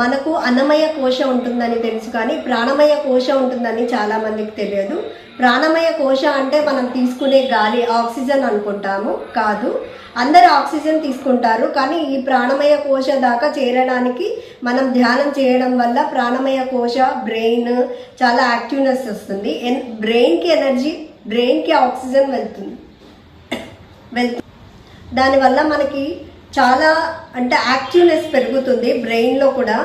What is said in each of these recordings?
మనకు అన్నమయ కోశ ఉంటుందని తెలుసు, కానీ ప్రాణమయ కోశ ఉంటుందని చాలామందికి తెలియదు. ప్రాణమయ కోశ అంటే మనం తీసుకునే గాలి, ఆక్సిజన్ అనుకుంటాము. కాదు, అందరు ఆక్సిజన్ తీసుకుంటారు, కానీ ఈ ప్రాణమయ కోశ దాకా చేరడానికి మనం ధ్యానం చేయడం వల్ల ప్రాణమయ కోశ, బ్రెయిన్ చాలా యాక్టివ్నెస్ వస్తుంది. బ్రెయిన్కి ఎనర్జీ, బ్రెయిన్కి ఆక్సిజన్ వెళ్తుంది. దానివల్ల మనకి చాలా అంటే యాక్టివ్నెస్ పెరుగుతుంది బ్రెయిన్లో కూడా.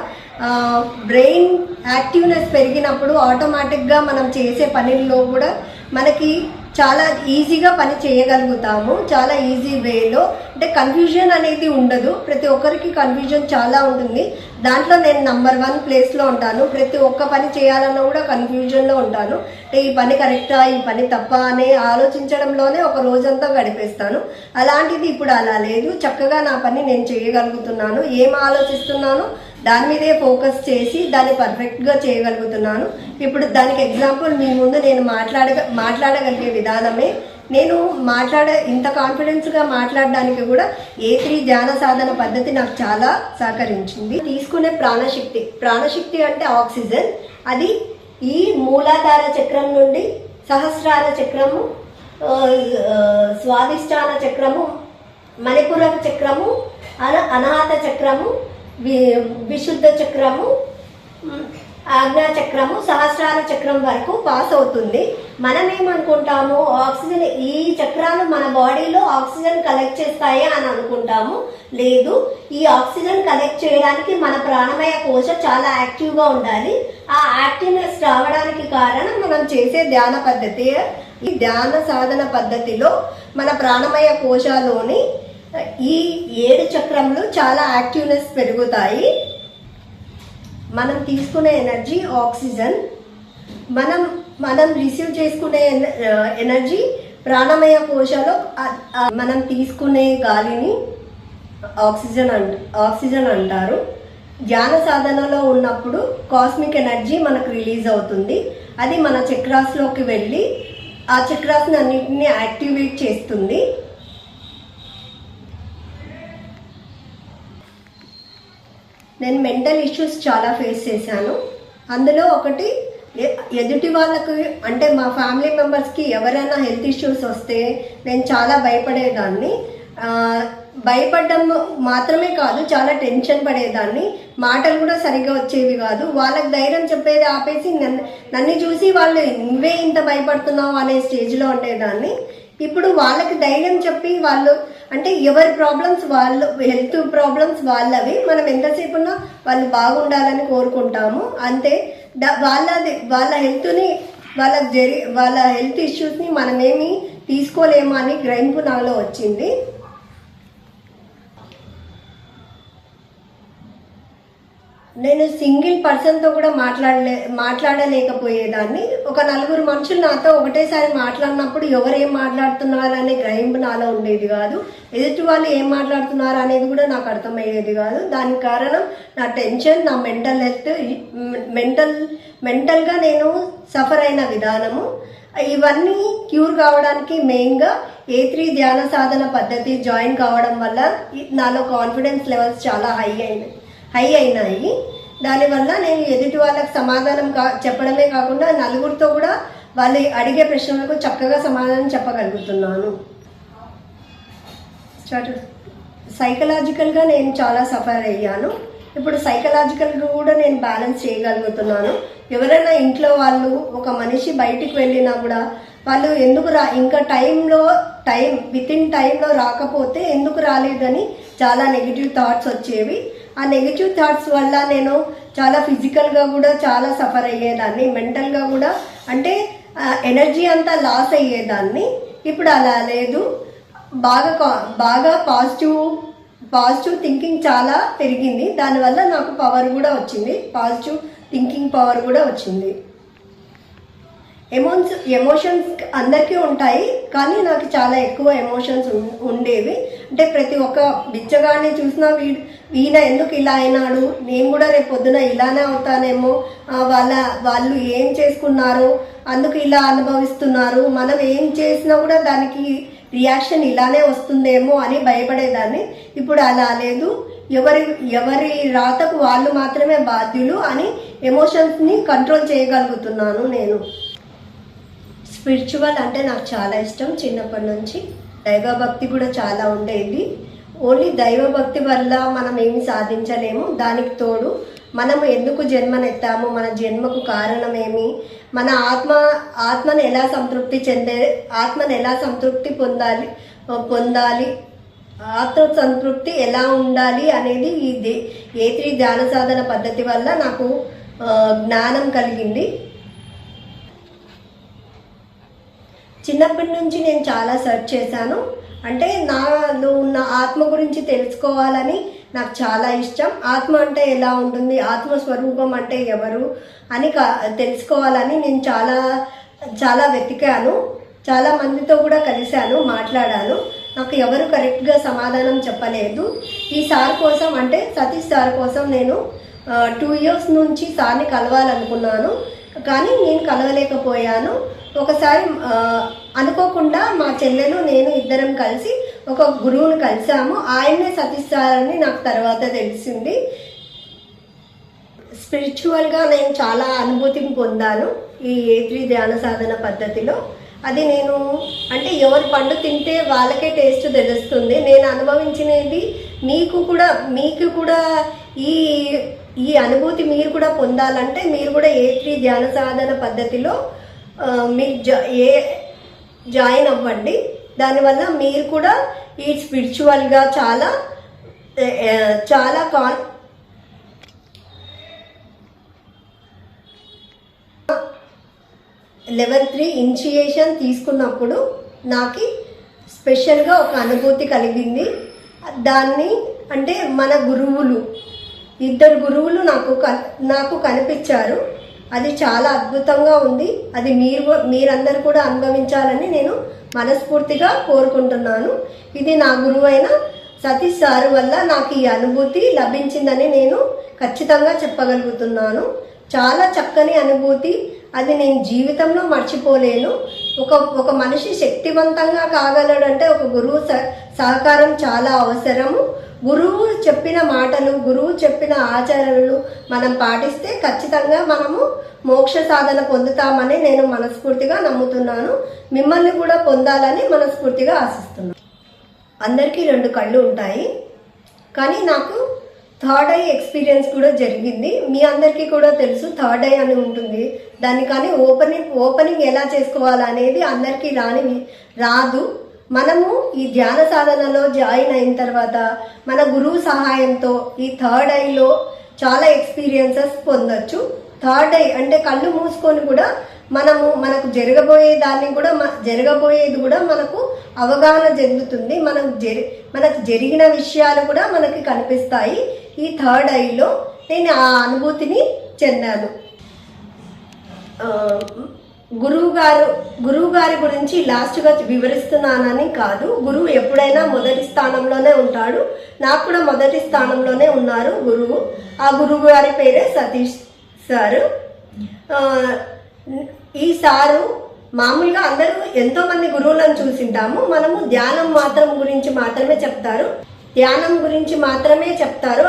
బ్రెయిన్ యాక్టివ్నెస్ పెరిగినప్పుడు ఆటోమేటిక్గా మనం చేసే పనుల్లో కూడా మనకి చాలా ఈజీగా పని చేయగలుగుతాము, చాలా ఈజీ వేలో. అంటే కన్ఫ్యూజన్ అనేది ఉండదు. ప్రతి ఒక్కరికి కన్ఫ్యూజన్ చాలా ఉంటుంది. దాంట్లో నేను నంబర్ 1 ప్లేస్లో ఉంటాను. ప్రతి ఒక్క పని చేయాలన్నా కూడా కన్ఫ్యూజన్లో ఉంటాను. అంటే ఈ పని కరెక్టా, ఈ పని తప్ప అనే ఆలోచించడంలోనే ఒక రోజంతా గడిపేస్తాను. అలాంటిది ఇప్పుడు అలా లేదు. చక్కగా నా పని నేను చేయగలుగుతున్నాను. ఏం ఆలోచిస్తున్నానో దాని మీదే ఫోకస్ చేసి దాన్ని పర్ఫెక్ట్గా చేయగలుగుతున్నాను. ఇప్పుడు దానికి ఎగ్జాంపుల్ మీ ముందు నేను మాట్లాడగలిగే విధానమే. నేను ఇంత కాన్ఫిడెన్స్గా మాట్లాడడానికి కూడా A3 ధ్యాన సాధన పద్ధతి నాకు చాలా సహకరించింది. తీసుకునే ప్రాణశక్తి అంటే ఆక్సిజన్. అది ఈ మూలాధార చక్రం నుండి సహస్రార చక్రము, స్వాదిష్టాన చక్రము, మణిపుర చక్రము, అనాహత చక్రము, విశుద్ధ చక్రము, ఆజ్ఞా చక్రము, సహస్రార చక్రం వరకు పాస్ అవుతుంది. మనం ఏమనుకుంటాము, ఆక్సిజన్, ఈ చక్రాలు మన బాడీలో ఆక్సిజన్ కలెక్ట్ చేస్తాయి అని అనుకుంటాము. లేదు, ఈ ఆక్సిజన్ కలెక్ట్ చేయడానికి మన ప్రాణమయ కోశ చాలా యాక్టివ్గా ఉండాలి. ఆ యాక్టివ్నెస్ రావడానికి కారణం మనం చేసే ధ్యాన పద్ధతి. ఈ ధ్యాన సాధన పద్ధతిలో మన ప్రాణమయ కోశలోని ఈ 7 చక్రములు చాలా యాక్టివ్నెస్ పెరుగుతాయి. మనం తీసుకునే ఎనర్జీ ఆక్సిజన్, మనం రిసీవ్ చేసుకునే ఎనర్జీ ప్రాణమయ కోశలో. మనం తీసుకునే గాలిని ఆక్సిజన్ అంటారు. ధ్యాన సాధనలో ఉన్నప్పుడు కాస్మిక్ ఎనర్జీ మనకు రిలీజ్ అవుతుంది. అది మన చక్రాస్లోకి వెళ్ళి ఆ చక్రాస్ని అన్నింటినీ యాక్టివేట్ చేస్తుంది. నేను మెంటల్ ఇష్యూస్ చాలా ఫేస్ చేశాను. అందులో ఒకటి, ఎదుటి వాళ్ళకు అంటే మా ఫ్యామిలీ మెంబర్స్కి ఎవరైనా హెల్త్ ఇష్యూస్ వస్తే నేను చాలా భయపడేదాన్ని. భయపడడం మాత్రమే కాదు, చాలా టెన్షన్ పడేదాన్ని. మాటలు కూడా సరిగ్గా వచ్చేవి కాదు. వాళ్ళకి ధైర్యం చెప్పేది ఆపేసి నన్ను చూసి వాళ్ళు నువ్వే ఇంత భయపడుతున్నావు అనే స్టేజ్లో ఉండేదాన్ని. ఇప్పుడు వాళ్ళకి ధైర్యం చెప్పి, వాళ్ళు అంటే ఎవరి ప్రాబ్లమ్స్ వాళ్ళు, హెల్త్ ప్రాబ్లమ్స్ వాళ్ళవి. మనం ఎంతసేపు ఉన్నా వాళ్ళు బాగుండాలని కోరుకుంటాము అంతే. వాళ్ళ హెల్త్ని, వాళ్ళ హెల్త్ ఇష్యూస్ని మనమేమి తీసుకోలేము అని గ్రహింపు నాలో వచ్చింది. నేను సింగిల్ పర్సన్తో కూడా మాట్లాడలేకపోయేదాన్ని. ఒక 4 మనుషులు నాతో ఒకటేసారి మాట్లాడినప్పుడు ఎవరు ఏం మాట్లాడుతున్నారు అనే గ్రహింపు నాలో ఉండేది కాదు. ఎదుటి వాళ్ళు ఏం మాట్లాడుతున్నారు అనేది కూడా నాకు అర్థమయ్యేది కాదు. దానికి కారణం నా టెన్షన్, నా మెంటల్ హెల్త్, మెంటల్గా నేను సఫర్ అయిన విధానము. ఇవన్నీ క్యూర్ కావడానికి మెయిన్గా A3 ధ్యాన సాధన పద్ధతి జాయిన్ కావడం వల్ల నాలో కాన్ఫిడెన్స్ లెవెల్స్ చాలా హై అయినాయి. దానివల్ల నేను ఎదుటి వాళ్ళకి సమాధానం చెప్పడమే కాకుండా నలుగురితో కూడా వాళ్ళు అడిగే ప్రశ్నలకు చక్కగా సమాధానం చెప్పగలుగుతున్నాను. సైకలాజికల్గా నేను చాలా సఫర్ అయ్యాను. ఇప్పుడు సైకలాజికల్గా కూడా నేను బ్యాలెన్స్ చేయగలుగుతున్నాను. ఎవరైనా ఇంట్లో వాళ్ళు, ఒక మనిషి బయటికి వెళ్ళినా కూడా వాళ్ళు ఎందుకు ఇంకా వితిన్ టైంలో రాకపోతే ఎందుకు రాలేదని చాలా నెగిటివ్ థాట్స్ వచ్చేవి. ఆ నెగిటివ్ థాట్స్ వల్ల నేను చాలా ఫిజికల్గా కూడా చాలా సఫర్ అయ్యేదాన్ని. మెంటల్గా కూడా అంటే ఎనర్జీ అంతా లాస్ అయ్యేదాన్ని. ఇప్పుడు అలా లేదు. బాగా పాజిటివ్ థింకింగ్ చాలా పెరిగింది. దానివల్ల నాకు పవర్ కూడా వచ్చింది, పాజిటివ్ థింకింగ్ పవర్ కూడా వచ్చింది. ఎమోషన్స్ అందరికీ ఉంటాయి, కానీ నాకు చాలా ఎక్కువ ఎమోషన్స్ ఉండేవి. అంటే ప్రతి ఒక్క బిచ్చగాడిని చూసినా ఈయన ఎందుకు ఇలా అయినాడు, నేను కూడా రేపు పొద్దున ఇలానే అవుతానేమో, వాళ్ళు ఏం చేసుకున్నారు అందుకు ఇలా అనుభవిస్తున్నారు, మనం ఏం చేసినా కూడా దానికి రియాక్షన్ ఇలానే వస్తుందేమో అని భయపడేదాన్ని. ఇప్పుడు అలా లేదు. ఎవరి ఎవరి రాతకు వాళ్ళు మాత్రమే బాధ్యులు అని ఎమోషన్స్ని కంట్రోల్ చేయగలుగుతున్నాను నేను. స్పిరిచువల్ అంటే నాకు చాలా ఇష్టం చిన్నప్పటి నుంచి. దైవభక్తి కూడా చాలా ఉండేది. ఓన్లీ దైవభక్తి వల్ల మనం ఏమి సాధించలేము. దానికి తోడు మనము ఎందుకు జన్మనెత్తాము, మన జన్మకు కారణం ఏమి, మన ఆత్మను ఎలా ఆత్మను ఎలా సంతృప్తి పొందాలి ఆత్మ సంతృప్తి ఎలా ఉండాలి అనేది ఈ ఏ3 ధ్యాన సాధన పద్ధతి వల్ల నాకు జ్ఞానం కలిగింది. చిన్నప్పటి నుంచి నేను చాలా సెర్చ్ చేశాను. అంటే నాలో ఉన్న ఆత్మ గురించి తెలుసుకోవాలని నాకు చాలా ఇష్టం. ఆత్మ అంటే ఎలా ఉంటుంది, ఆత్మస్వరూపం అంటే ఎవరు అని తెలుసుకోవాలని నేను చాలా చాలా వెతికాను. చాలా మందితో కూడా కలిశాను, మాట్లాడాను. నాకు ఎవరు కరెక్ట్గా సమాధానం చెప్పలేదు. ఈ సార్ కోసం అంటే సతీష్ సార్ కోసం నేను 2 years నుంచి సార్ని కలవాలనుకున్నాను, కానీ నేను కలవలేకపోయాను. ఒకసారి అనుకోకుండా మా చెల్లెలు నేను ఇద్దరం కలిసి ఒక గురువుని కలిసాము. ఆయన్నే సతీష్ సార్ అని నాకు తర్వాత తెలిసింది. స్పిరిచువల్గా నేను చాలా అనుభూతిని పొందాను ఈ ఏ3 ధ్యాన సాధన పద్ధతిలో. అది నేను అంటే ఎవరి పండు తింటే వాళ్ళకే టేస్ట్ తెలుస్తుంది. నేను అనుభవించినది మీకు కూడా ఈ అనుభూతి మీరు కూడా పొందాలంటే మీరు కూడా ఏ3 ధ్యాన సాధన పద్ధతిలో మీరు జాయిన్ అవ్వండి. దానివల్ల మీరు కూడా ఈ స్పిరిచువల్గా చాలా లెవెల్ 3 ఇనిషియేషన్ తీసుకున్నప్పుడు నాకు స్పెషల్గా ఒక అనుభూతి కలిగింది. దాన్ని అంటే మన గురువులు 2 గురువులు నాకు కనిపించారు. అది చాలా అద్భుతంగా ఉంది. అది మీరందరూ కూడా అనుభవించాలని నేను మనస్ఫూర్తిగా కోరుకుంటున్నాను. ఇది నా గురువైన సతీష్ సార్ వల్ల నాకు ఈ అనుభూతి లభించిందని నేను ఖచ్చితంగా చెప్పగలుగుతున్నాను. చాలా చక్కని అనుభూతి. అది నేను జీవితంలో మర్చిపోలేను. ఒక మనిషి శక్తివంతంగా కాగలడంటే ఒక గురువు సహకారం చాలా అవసరము. గురువు చెప్పిన మాటలు, గురువు చెప్పిన ఆచరణలు మనం పాటిస్తే ఖచ్చితంగా మనము మోక్ష సాధన పొందుతామని నేను మనస్ఫూర్తిగా నమ్ముతున్నాను. మిమ్మల్ని కూడా పొందాలని మనస్ఫూర్తిగా ఆశిస్తున్నాను. అందరికీ 2 కళ్ళు ఉంటాయి, కానీ నాకు థర్డ్ ఐ ఎక్స్పీరియన్స్ కూడా జరిగింది. మీ అందరికీ కూడా తెలుసు థర్డ్ ఐ అని ఉంటుంది. దాన్ని కానీ ఓపెనింగ్ ఎలా చేసుకోవాలనేది అందరికీ రాదు. మనము ఈ ధ్యాన సాధనలో జాయిన్ అయిన తర్వాత మన గురువు సహాయంతో ఈ థర్డ్ ఐలో చాలా ఎక్స్పీరియన్సెస్ పొందొచ్చు. థర్డ్ ఐ అంటే కళ్ళు మూసుకొని కూడా మనకు జరగబోయేది కూడా మనకు అవగాహన చెందుతుంది. మనకు జరిగిన విషయాలు కూడా మనకి కనిపిస్తాయి. ఈ థర్డ్ ఐలో నేను ఆ అనుభూతిని చెందాను. గురువు గారి గురించి లాస్ట్గా వివరిస్తున్నానని కాదు. గురువు ఎప్పుడైనా మొదటి స్థానంలోనే ఉంటాడు. నాకు కూడా మొదటి స్థానంలోనే ఉన్నారు గురువు. ఆ గురువు గారి పేరే సతీష్ సారు. ఈ సారు మామూలుగా అందరూ ఎంతోమంది గురువులను చూసింటాము. మనము ధ్యానం గురించి మాత్రమే చెప్తారు.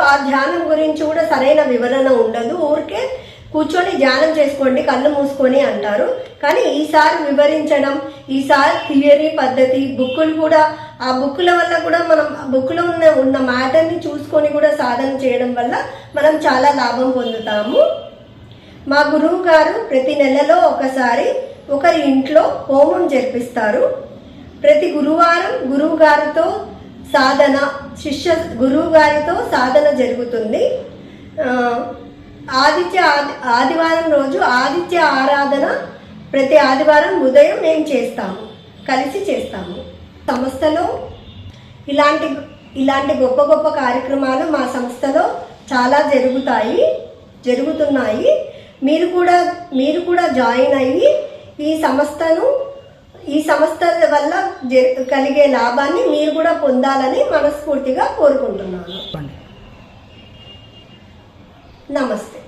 ఆ ధ్యానం గురించి కూడా సరైన వివరణ ఉండదు. ఊరికే కూర్చొని ధ్యానం చేసుకోండి కళ్ళు మూసుకొని అంటారు. కానీ ఈసారి వివరించడం, ఈసారి థియరీ పద్ధతి, బుక్కులు కూడా ఆ బుక్కుల వల్ల కూడా మనం బుక్లో ఉన్న మ్యాటర్ని చూసుకొని కూడా సాధన చేయడం వల్ల మనం చాలా లాభం పొందుతాము. మా గురువు గారు ప్రతి నెలలో ఒకసారి ఒకరి ఇంట్లో హోమం జరిపిస్తారు. ప్రతి గురువారం గురువు గారితో సాధన జరుగుతుంది. ఆదివారం రోజు ఆదిత్య ఆరాధన ప్రతి ఆదివారం ఉదయం మేము కలిసి చేస్తాము. సంస్థలో ఇలాంటి గొప్ప గొప్ప కార్యక్రమాలు మా సంస్థలో చాలా జరుగుతున్నాయి. మీరు కూడా జాయిన్ అయ్యి ఈ సంస్థ వల్ల కలిగే లాభాన్ని మీరు కూడా పొందాలని మనస్ఫూర్తిగా కోరుకుంటున్నాను. నమస్తే.